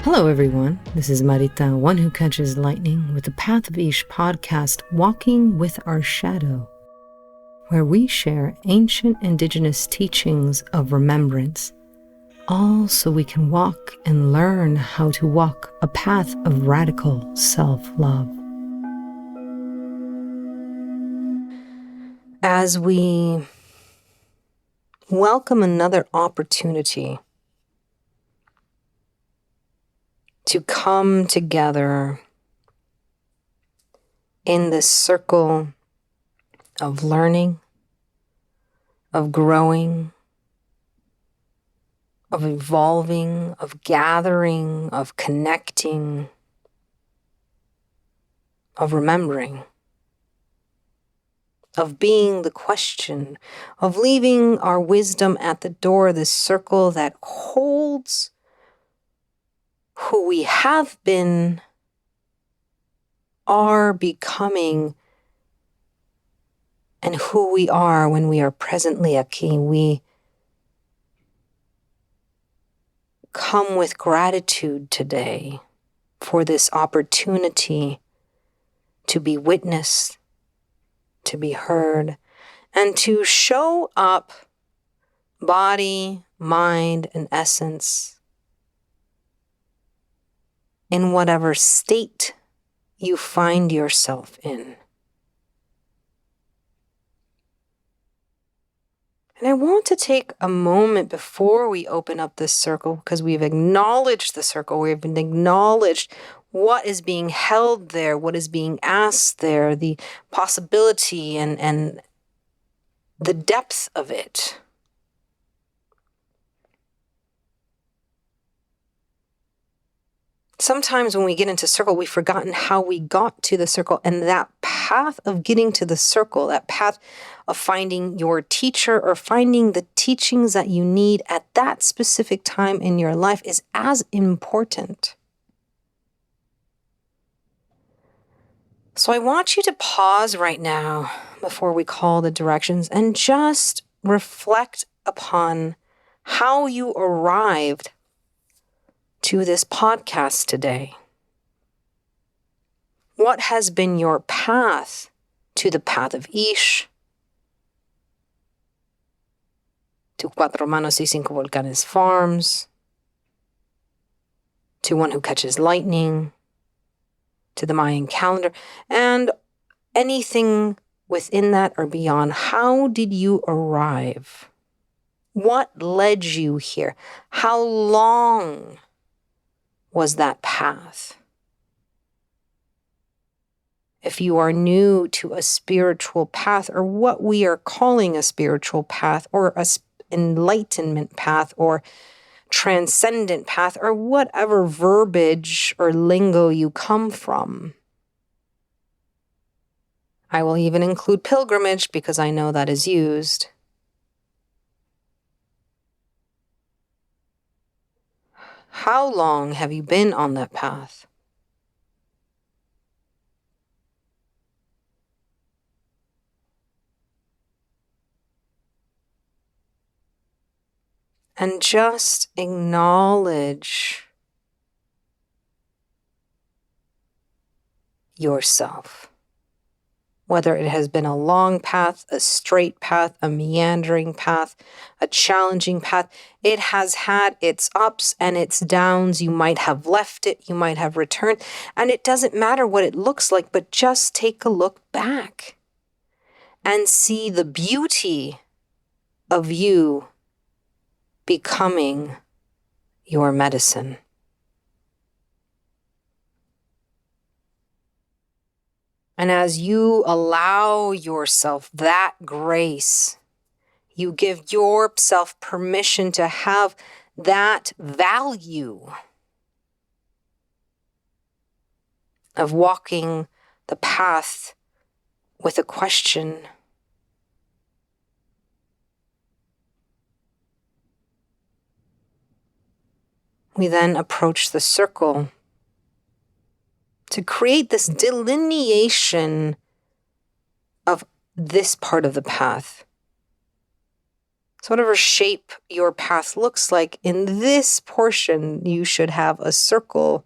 Hello everyone, this is Marita, one who catches lightning, with the Path of Ish podcast, Walking with Our Shadow, where we share ancient indigenous teachings of remembrance, all so we can walk and learn how to walk a path of radical self-love. As we welcome another opportunity to come together in this circle of learning, of growing, of evolving, of gathering, of connecting, of remembering, of being the question, of leaving our wisdom at the door, this circle that holds who we have been, are becoming, and who we are when we are presently aquí. We come with gratitude today for this opportunity to be witnessed, to be heard, and to show up body, mind, and essence in whatever state you find yourself in. And I want to take a moment before we open up this circle, because we've acknowledged the circle, we've acknowledged what is being held there, what is being asked there, the possibility and the depth of it. Sometimes when we get into circle, we've forgotten how we got to the circle, and that path of getting to the circle, that path of finding your teacher or finding the teachings that you need at that specific time in your life is as important. So I want you to pause right now before we call the directions and just reflect upon how you arrived to this podcast today. What has been your path to the path of Ish, to Cuatro Manos y Cinco Volcanes Farms, to One Who Catches Lightning, to the Mayan calendar, and anything within that or beyond? How did you arrive? What led you here? How long was that path? If you are new to a spiritual path, or what we are calling a spiritual path, or a enlightenment path, or transcendent path, or whatever verbiage or lingo you come from. I will even include pilgrimage because I know that is used. How long have you been on that path? And just acknowledge yourself. Whether it has been a long path, a straight path, a meandering path, a challenging path, it has had its ups and its downs. You might have left it, you might have returned, and it doesn't matter what it looks like, but just take a look back and see the beauty of you becoming your medicine. And as you allow yourself that grace, you give yourself permission to have that value of walking the path with a question. We then approach the circle to create this delineation of this part of the path. So whatever shape your path looks like, in this portion, you should have a circle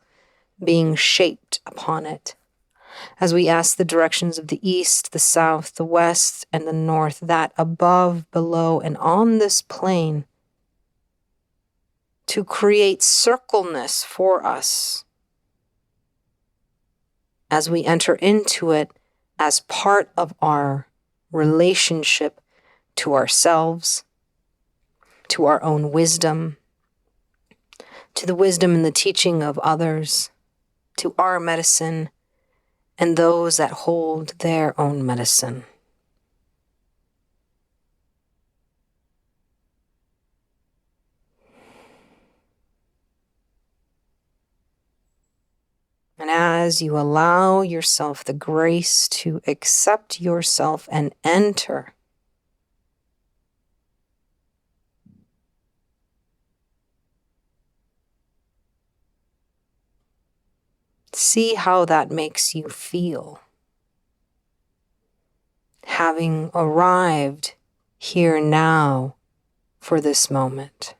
being shaped upon it. As we ask the directions of the east, the south, the west, and the north, that above, below, and on this plane, to create circleness for us as we enter into it as part of our relationship to ourselves, to our own wisdom, to the wisdom and the teaching of others, to our medicine, and those that hold their own medicine. And as you allow yourself the grace to accept yourself and enter, see how that makes you feel, having arrived here now for this moment.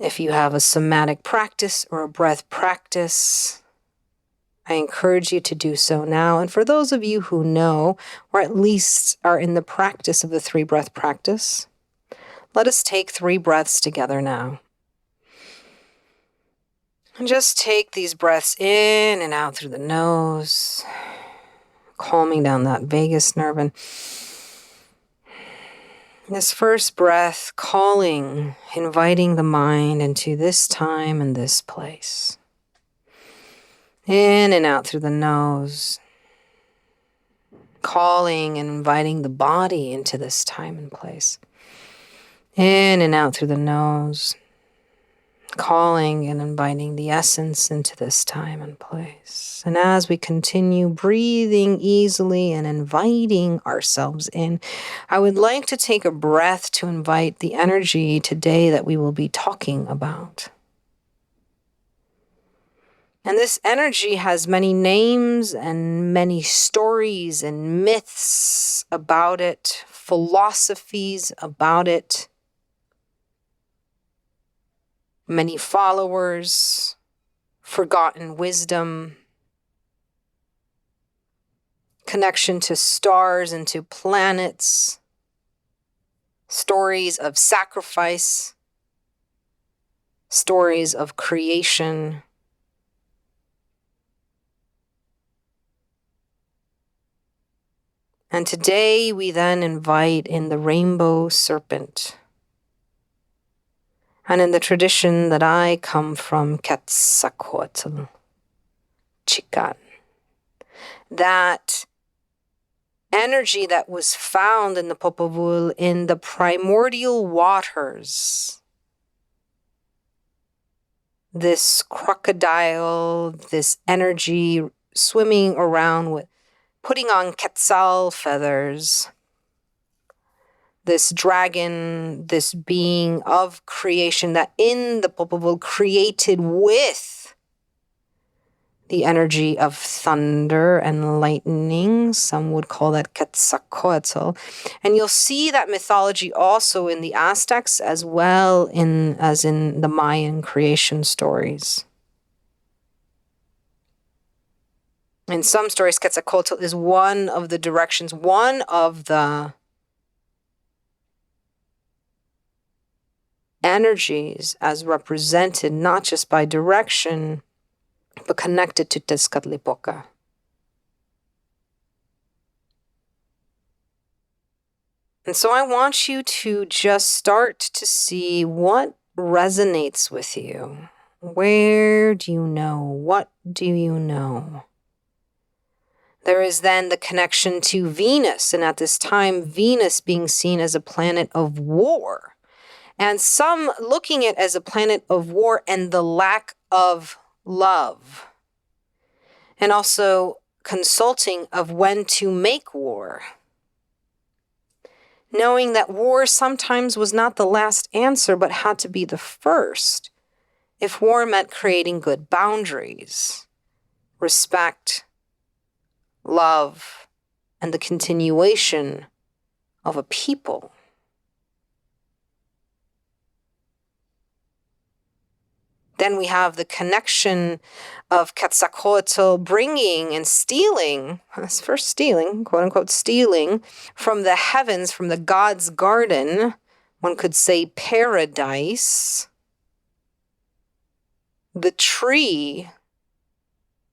If you have a somatic practice or a breath practice, I encourage you to do so now. And for those of you who know, or at least are in the practice of the 3-breath practice, let us take 3 breaths together now. And just take these breaths in and out through the nose, calming down that vagus nerve. And this first breath, calling, inviting the mind into this time and this place. In and out through the nose, calling and inviting the body into this time and place. In and out through the nose, calling and inviting the essence into this time and place. And as we continue breathing easily and inviting ourselves in, I would like to take a breath to invite the energy today that we will be talking about. And this energy has many names and many stories and myths about it, philosophies about it, many followers, forgotten wisdom, connection to stars and to planets, stories of sacrifice, stories of creation. And today we then invite in the rainbow serpent. And in the tradition that I come from, Quetzalcoatl, Chican, that energy that was found in the Popol in the primordial waters, this crocodile, this energy swimming around with, putting on quetzal feathers, this dragon, this being of creation that in the Popol created with the energy of thunder and lightning. Some would call that Quetzalcoatl. And you'll see that mythology also in the Aztecs as well as in the Mayan creation stories. In some stories, Quetzalcoatl is one of the directions, one of the energies as represented not just by direction, but connected to Tezcatlipoca. And so I want you to just start to see what resonates with you. Where do you know? What do you know? There is then the connection to Venus, and at this time, Venus being seen as a planet of war. And some looking at it as a planet of war and the lack of love. And also consulting of when to make war. Knowing that war sometimes was not the last answer, but had to be the first. If war meant creating good boundaries, respect, love, and the continuation of a people. Then we have the connection of Quetzalcoatl bringing and stealing, first stealing, quote unquote, stealing from the heavens, from the God's garden, one could say paradise, the tree,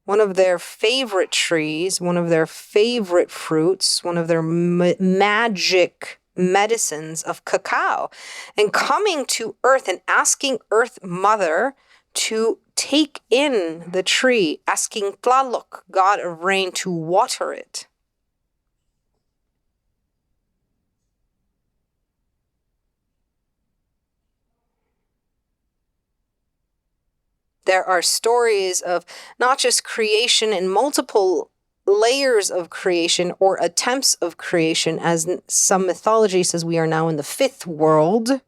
one of their favorite trees, one of their favorite fruits, one of their magic medicines of cacao, and coming to Earth and asking Earth Mother to take in the tree, asking Tlaloc, God of rain, to water it. There are stories of not just creation and multiple layers of creation or attempts of creation, as some mythology says we are now in the fifth world.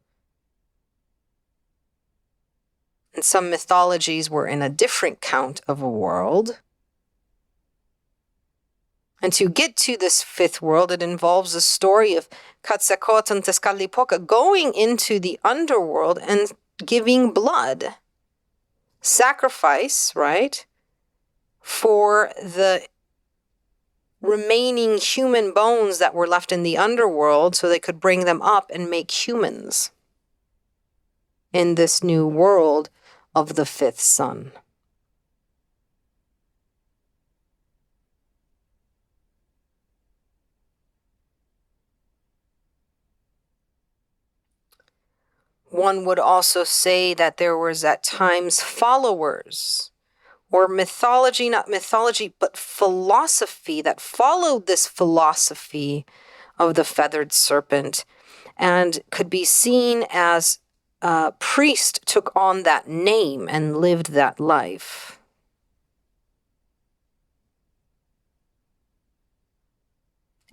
And some mythologies were in a different count of a world. And to get to this fifth world, it involves a story of Quetzalcoatl and Tezcatlipoca going into the underworld and giving blood. Sacrifice, right? For the remaining human bones that were left in the underworld so they could bring them up and make humans in this new world of the fifth sun. One would also say that there was at times followers, or mythology, not mythology, but philosophy that followed this philosophy of the feathered serpent and could be seen as a priest took on that name and lived that life.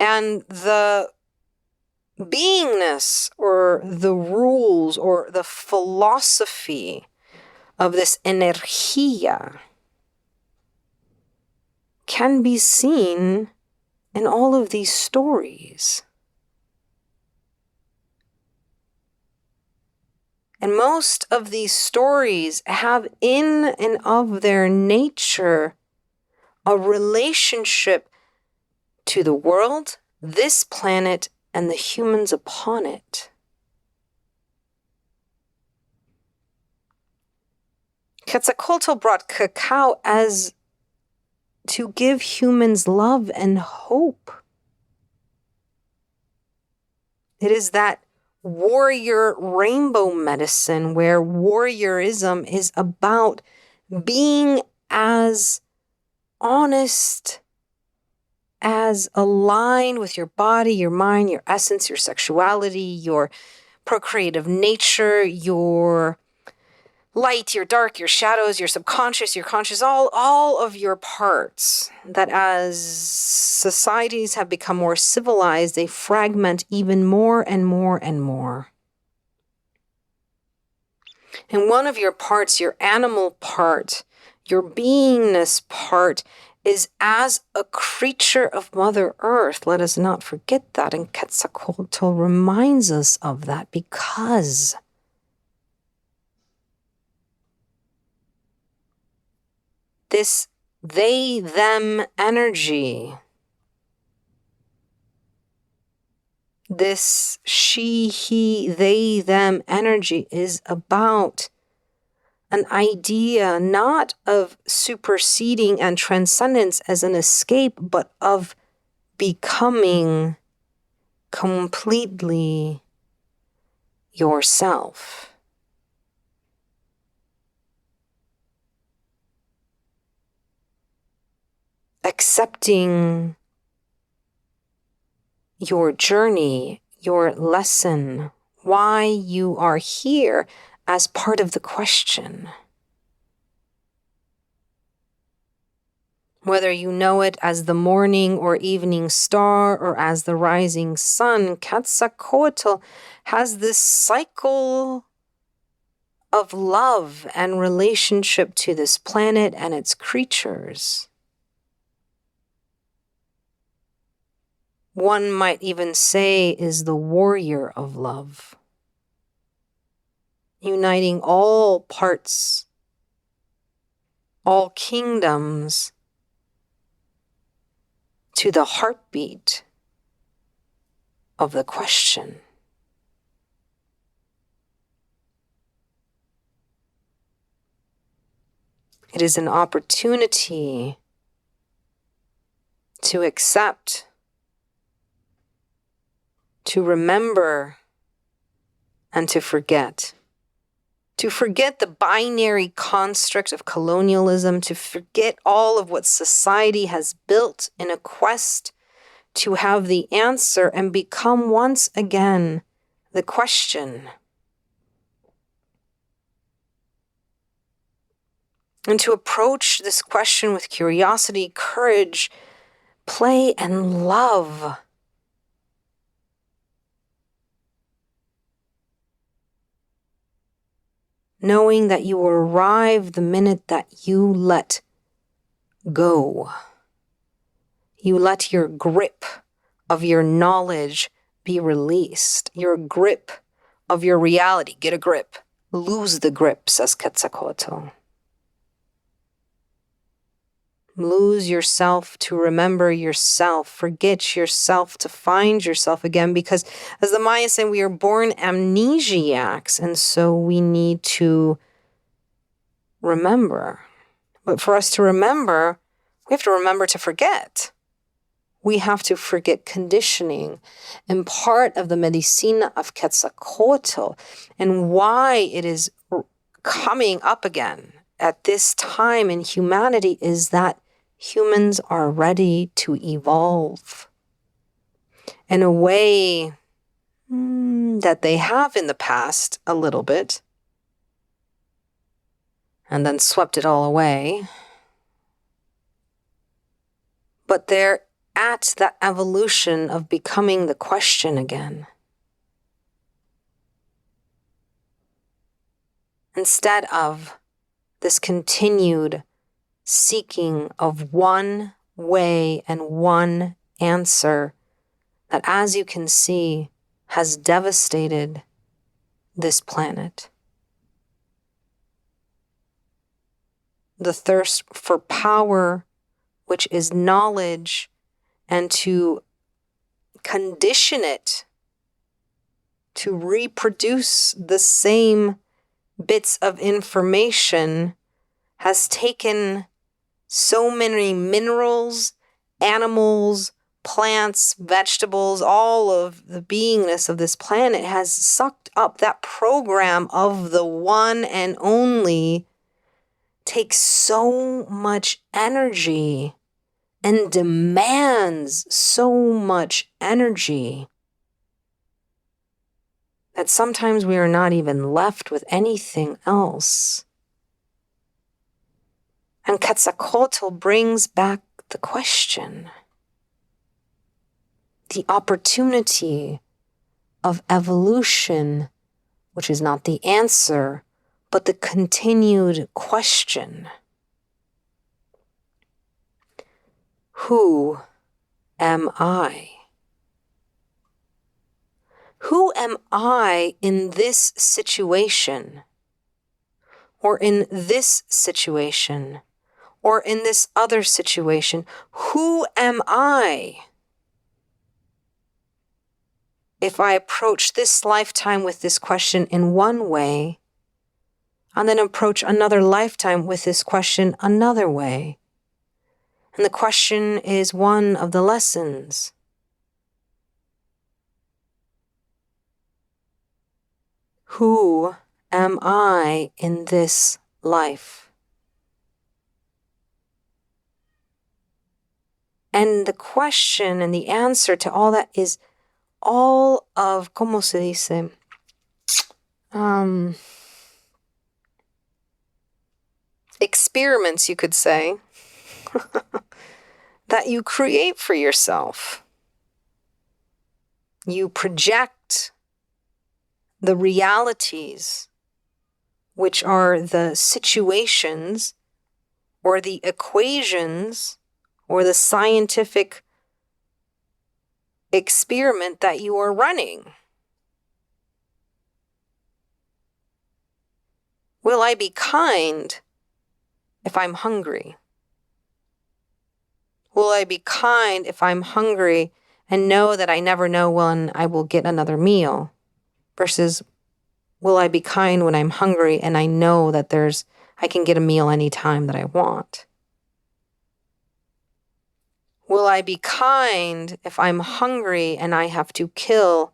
And the beingness or the rules or the philosophy of this energía can be seen in all of these stories. And most of these stories have in and of their nature a relationship to the world, this planet, and the humans upon it. Quetzalcoatl brought cacao as to give humans love and hope. It is that warrior rainbow medicine where warriorism is about being as honest, as aligned with your body, your mind, your essence, your sexuality, your procreative nature, your light, your dark, your shadows, your subconscious, your conscious, all of your parts, that as societies have become more civilized, they fragment even more and more and more. And one of your parts, your animal part, your beingness part, is as a creature of Mother Earth. Let us not forget that. And Quetzalcoatl reminds us of that because this they, them energy, this she, he, they, them energy is about an idea not of superseding and transcendence as an escape, but of becoming completely yourself. Accepting your journey, your lesson, why you are here as part of the question. Whether you know it as the morning or evening star or as the rising sun, Quetzalcoatl has this cycle of love and relationship to this planet and its creatures. One might even say is the warrior of love, uniting all parts all kingdoms to the heartbeat of the question. It is an opportunity to accept, to remember, and to forget. To forget the binary construct of colonialism, to forget all of what society has built in a quest to have the answer and become once again the question. And to approach this question with curiosity, courage, play, and love. Knowing that you will arrive the minute that you let go. You let your grip of your knowledge be released. Your grip of your reality. Get a grip. Lose the grip, says Quetzalcoatl. Lose yourself to remember yourself. Forget yourself to find yourself again. Because as the Mayas say, we are born amnesiacs. And so we need to remember. But for us to remember, we have to remember to forget. We have to forget conditioning. And part of the medicina of Quetzalcoatl and why it is coming up again at this time in humanity is that humans are ready to evolve in a way that they have in the past a little bit and then swept it all away. But they're at that evolution of becoming the question again. Instead of this continued seeking of one way and one answer that, as you can see, has devastated this planet. The thirst for power, which is knowledge, and to condition it to reproduce the same bits of information, has taken so many minerals, animals, plants, vegetables, all of the beingness of this planet has sucked up. That program of the one and only takes so much energy and demands so much energy that sometimes we are not even left with anything else. And Quetzalcoatl brings back the question, the opportunity of evolution, which is not the answer, but the continued question. Who am I? Who am I in this situation? Or in this situation? Or in this other situation? Who am I? If I approach this lifetime with this question in one way, and then approach another lifetime with this question another way. And the question is one of the lessons. Who am I in this life? And the question and the answer to all that is all of, ¿cómo se dice? Experiments, you could say, that you create for yourself. You project the realities, which are the situations or the equations or the scientific experiment that you are running. Will I be kind if I'm hungry? Will I be kind if I'm hungry and know that I never know when I will get another meal? Versus, will I be kind when I'm hungry and I know that I can get a meal anytime that I want? Will I be kind if I'm hungry and I have to kill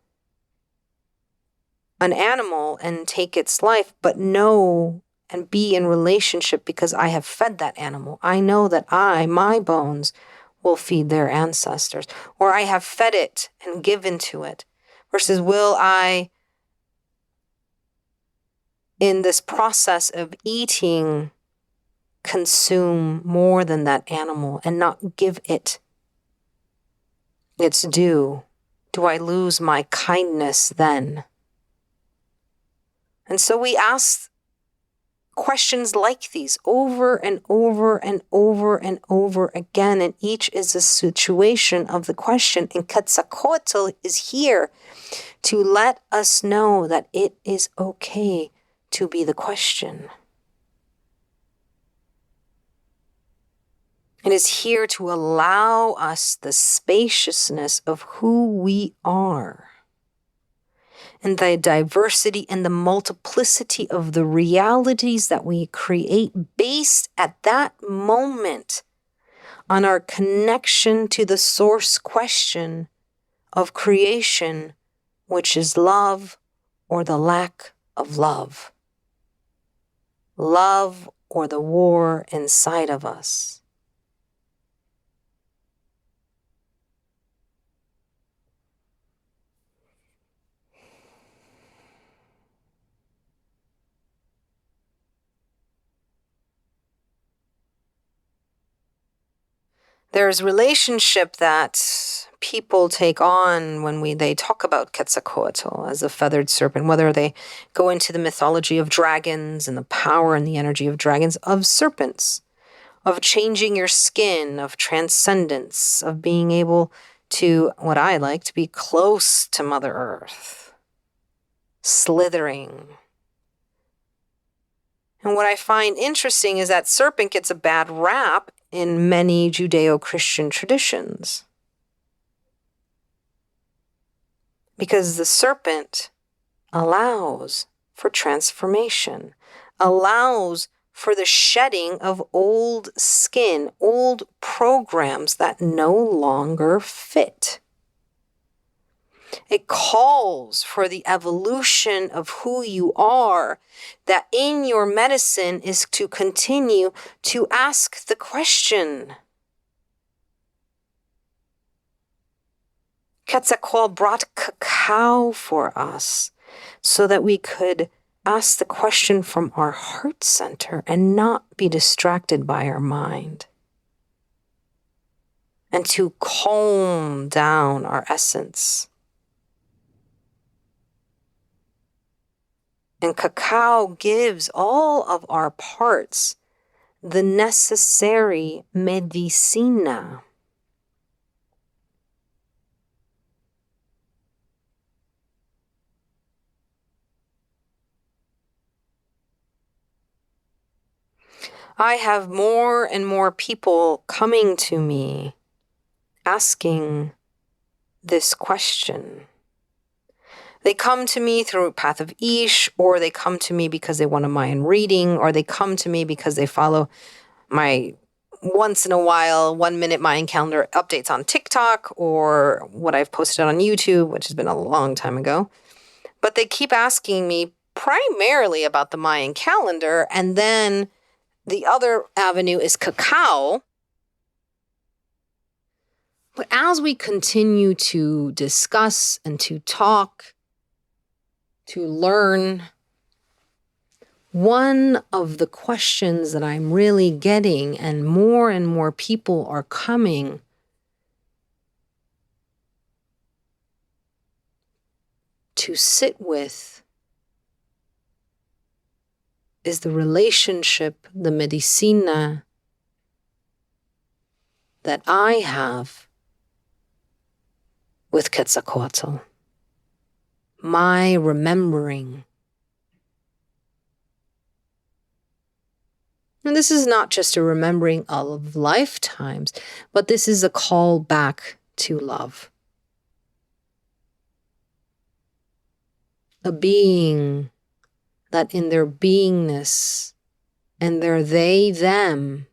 an animal and take its life, but know and be in relationship because I have fed that animal? I know that my bones, will feed their ancestors, or I have fed it and given to it. Versus, will I, in this process of eating, consume more than that animal and not give it its due? Do I lose my kindness then? And so we ask questions like these over and over and over and over again, and each is a situation of the question. And Quetzalcoatl is here to let us know that it is okay to be the question. It is here to allow us the spaciousness of who we are, and the diversity and the multiplicity of the realities that we create based at that moment on our connection to the source question of creation, which is love or the lack of love. Love or the war inside of us. There's relationship that people take on when they talk about Quetzalcoatl as a feathered serpent, whether they go into the mythology of dragons and the power and the energy of dragons, of serpents, of changing your skin, of transcendence, of being able to, what I like, to be close to Mother Earth, slithering. And what I find interesting is that serpent gets a bad rap in many Judeo-Christian traditions, because the serpent allows for transformation, allows for the shedding of old skin, old programs that no longer fit. It calls for the evolution of who you are, that in your medicine is to continue to ask the question. Quetzalcoatl brought cacao for us so that we could ask the question from our heart center and not be distracted by our mind, and to calm down our essence. And cacao gives all of our parts the necessary medicina. I have more and more people coming to me asking this question. They come to me through Path of Ish, or they come to me because they want a Mayan reading, or they come to me because they follow my once in a while 1 minute Mayan calendar updates on TikTok, or what I've posted on YouTube, which has been a long time ago. But they keep asking me primarily about the Mayan calendar, and then the other avenue is cacao. But as we continue to discuss and to talk, to learn, one of the questions that I'm really getting, and more people are coming to sit with, is the relationship, the medicina that I have with Quetzalcoatl. My remembering And this is not just a remembering of lifetimes, but this is a call back to love. A being that in their beingness and their they, them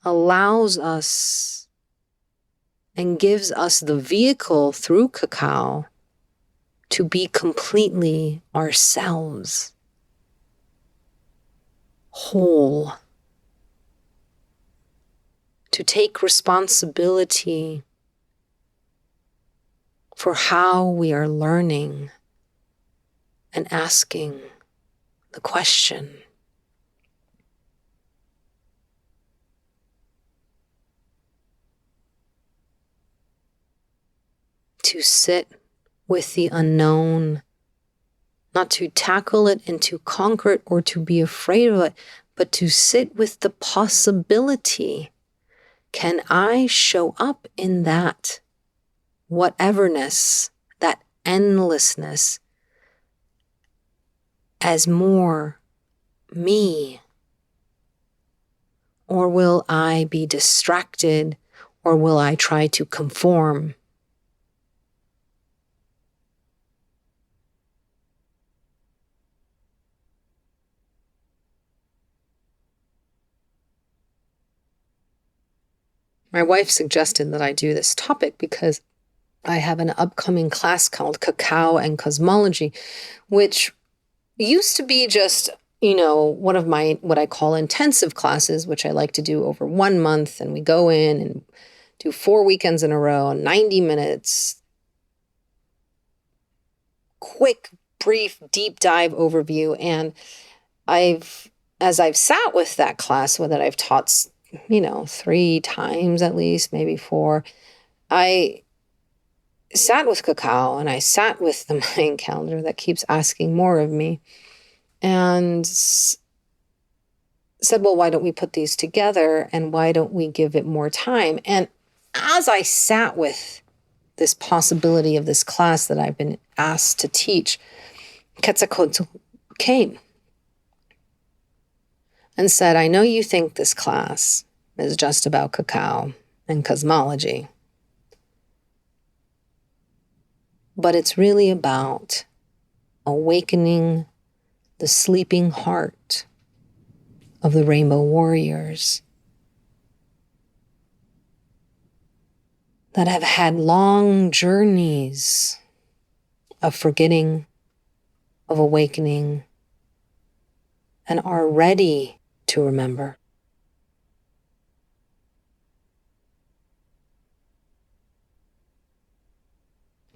allows us and gives us the vehicle through cacao to be completely ourselves, whole, to take responsibility for how we are learning and asking the question. To sit with the unknown, not to tackle it and to conquer it or to be afraid of it, but to sit with the possibility. Can I show up in that whateverness, that endlessness, as more me? Or will I be distracted, or will I try to conform? My wife suggested that I do this topic because I have an upcoming class called Cacao and Cosmology, which used to be just, one of my, what I call intensive classes, which I like to do over 1 month. And we go in and do 4 weekends in a row, 90 minutes, quick, brief, deep dive overview. And as I've sat with that class that I've taught, 3 times at least, maybe 4, I sat with cacao and I sat with the mind calendar that keeps asking more of me and said, well, why don't we put these together and why don't we give it more time? And as I sat with this possibility of this class that I've been asked to teach, Quetzalcoatl came and said, I know you think this class is just about cacao and cosmology, but it's really about awakening the sleeping heart of the rainbow warriors that have had long journeys of forgetting, of awakening, and are ready to remember.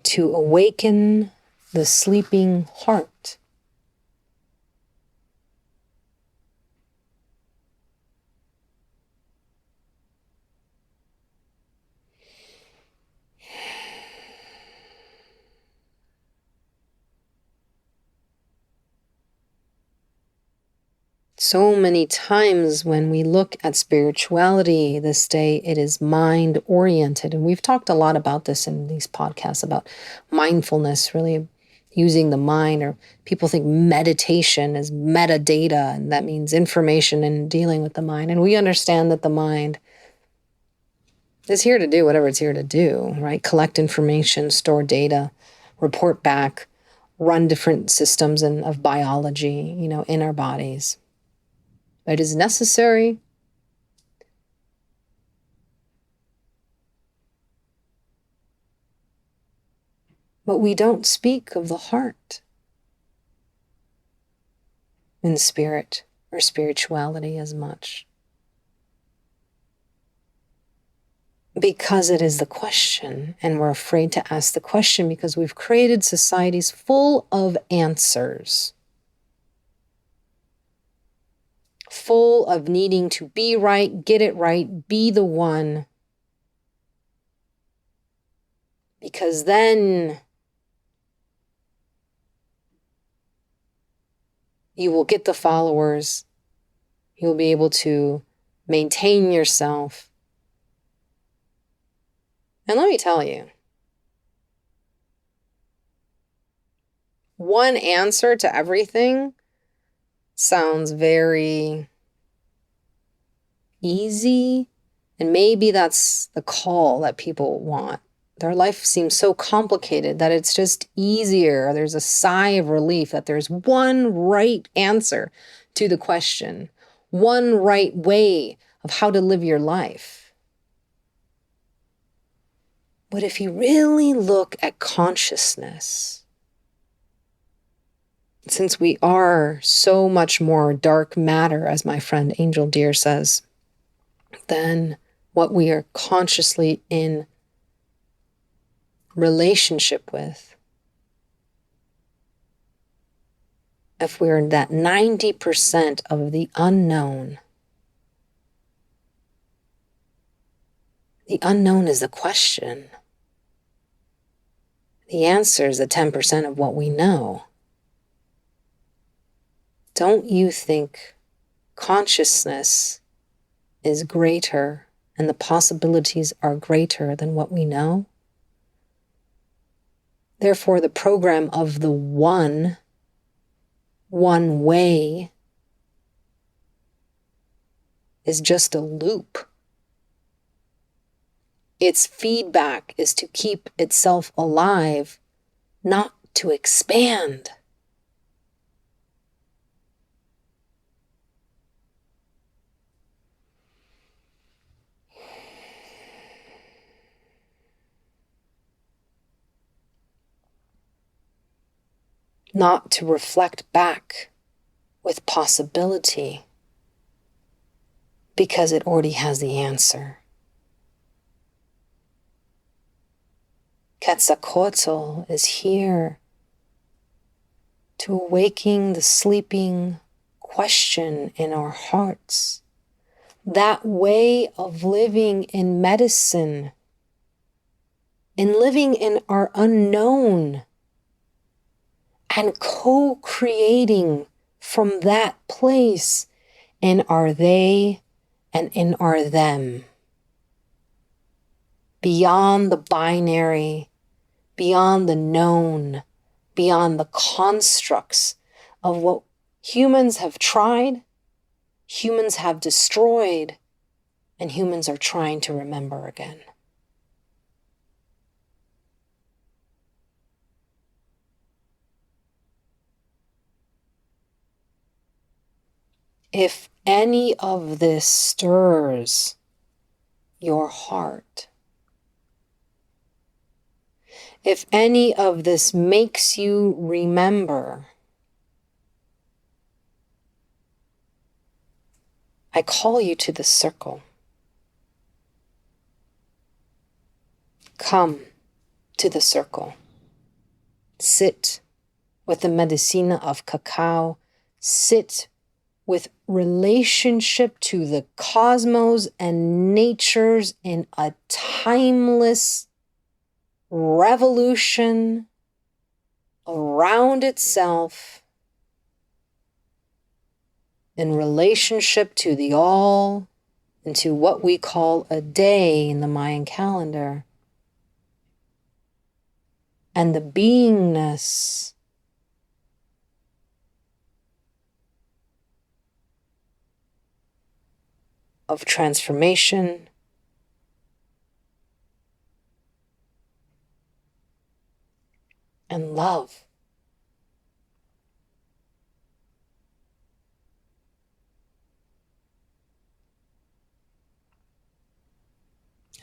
To awaken the sleeping heart. So many times when we look at spirituality this day, it is mind oriented. And we've talked a lot about this in these podcasts about mindfulness, really using the mind, or people think meditation is metadata, and that means information and dealing with the mind. And we understand that the mind is here to do whatever it's here to do, right? Collect information, store data, report back, run different systems of biology, in our bodies. It is necessary. But we don't speak of the heart in spirit or spirituality as much. Because it is the question, and we're afraid to ask the question because we've created societies full of answers. Full of needing to be right, get it right, be the one. Because then you will get the followers. You'll be able to maintain yourself. And let me tell you, one answer to everything sounds very easy, and maybe that's the call that people want. Their life seems so complicated that it's just easier. There's a sigh of relief that there's one right answer to the question, one right way of how to live your life. But if you really look at consciousness, since we are so much more dark matter, as my friend Angel Deer says, than what we are consciously in relationship with, if we're that 90% of the unknown is the question. The answer is the 10% of what we know. Don't you think consciousness is greater and the possibilities are greater than what we know? Therefore, the program of the one way is just a loop. Its feedback is to keep itself alive, not to expand. Not to reflect back with possibility, because it already has the answer. Quetzalcoatl is here to awaken the sleeping question in our hearts. That way of living in medicine, in living in our unknown, and co-creating from that place in our they and in our them. Beyond the binary, beyond the known, beyond the constructs of what humans have tried, humans have destroyed, and humans are trying to remember again. If any of this stirs your heart, if any of this makes you remember, I call you to the circle. Come to the circle. Sit with the medicina of cacao. Sit with relationship to the cosmos and natures in a timeless revolution around itself, in relationship to the all and to what we call a day in the Mayan calendar, and the beingness of transformation and love.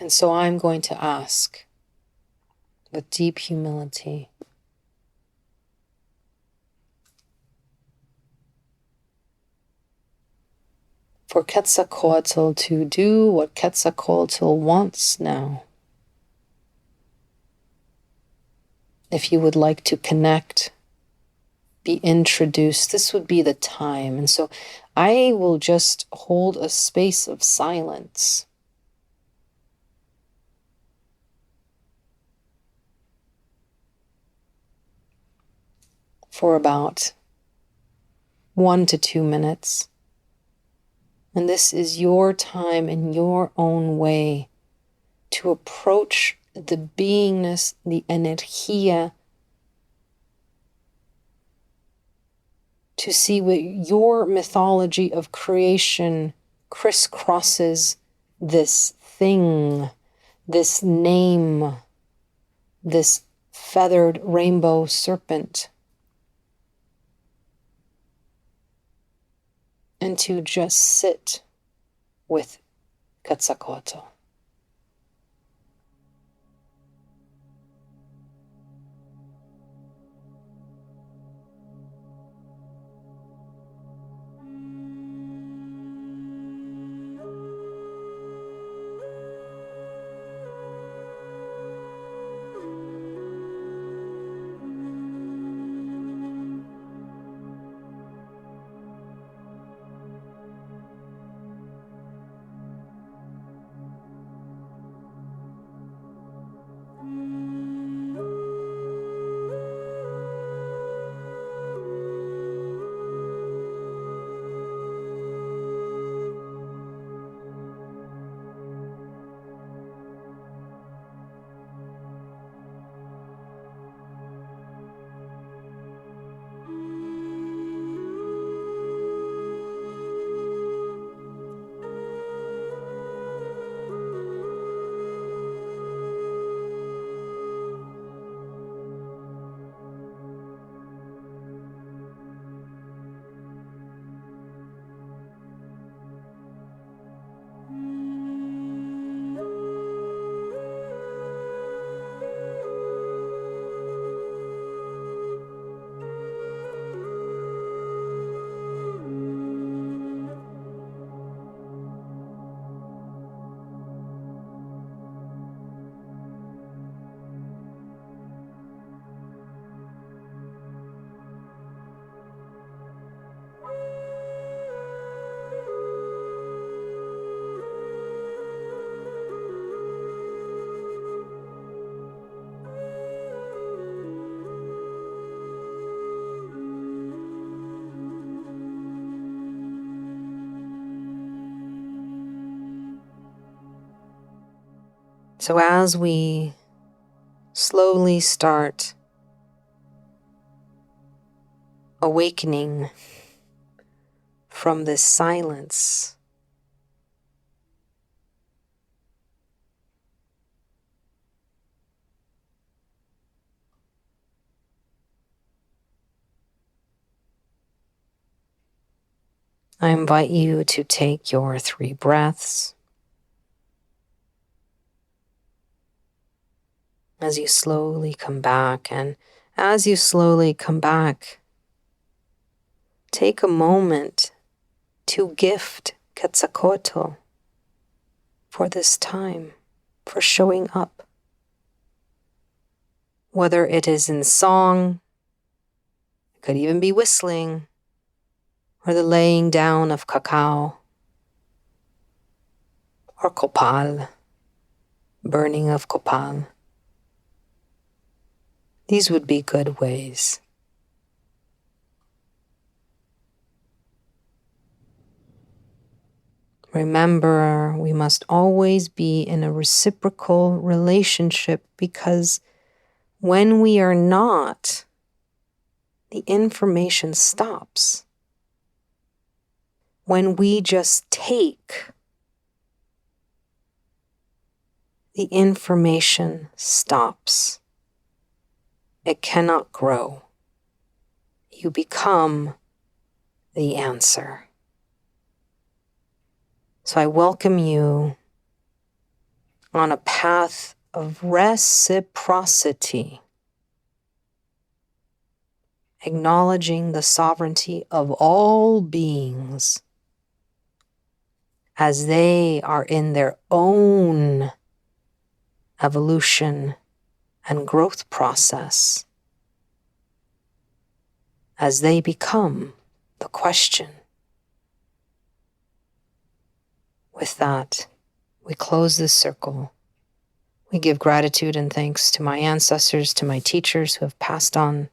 And so I'm going to ask with deep humility, for Quetzalcoatl to do what Quetzalcoatl wants now. If you would like to connect, be introduced, this would be the time. And so I will just hold a space of silence for about 1 to 2 minutes. And this is your time in your own way to approach the beingness, the energía, to see what your mythology of creation crisscrosses this thing, this name, this feathered rainbow serpent, and to just sit with Quetzalcoatl. So as we slowly start awakening from this silence, I invite you to take your 3 breaths as you slowly come back. And as you slowly come back, take a moment to gift Quetzalcoatl for this time, for showing up. Whether it is in song, it could even be whistling, or the laying down of cacao, or copal, burning of copal. These would be good ways. Remember, we must always be in a reciprocal relationship, because when we are not, the information stops. When we just take, the information stops. It cannot grow. You become the answer. So I welcome you on a path of reciprocity, acknowledging the sovereignty of all beings as they are in their own evolution and growth process, as they become the question. With that, we close this circle. We give gratitude and thanks to my ancestors, to my teachers who have passed on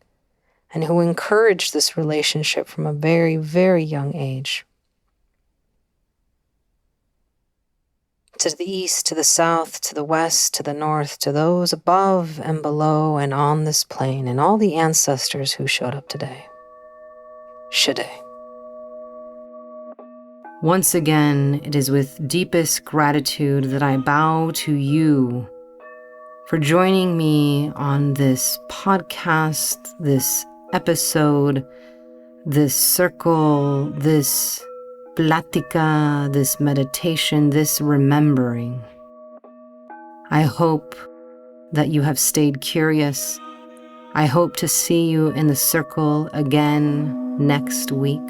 and who encouraged this relationship from a very, very young age. To the east, to the south, to the west, to the north, to those above and below and on this plane, and all the ancestors who showed up today. Shade. Once again, it is with deepest gratitude that I bow to you for joining me on this podcast, this episode, this circle, this plática, this meditation, this remembering. I hope that you have stayed curious. I hope to see you in the circle again next week.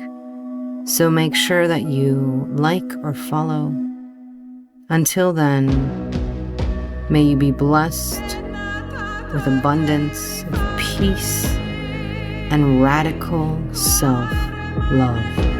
So make sure that you like or follow. Until then, may you be blessed with abundance of peace and radical self-love.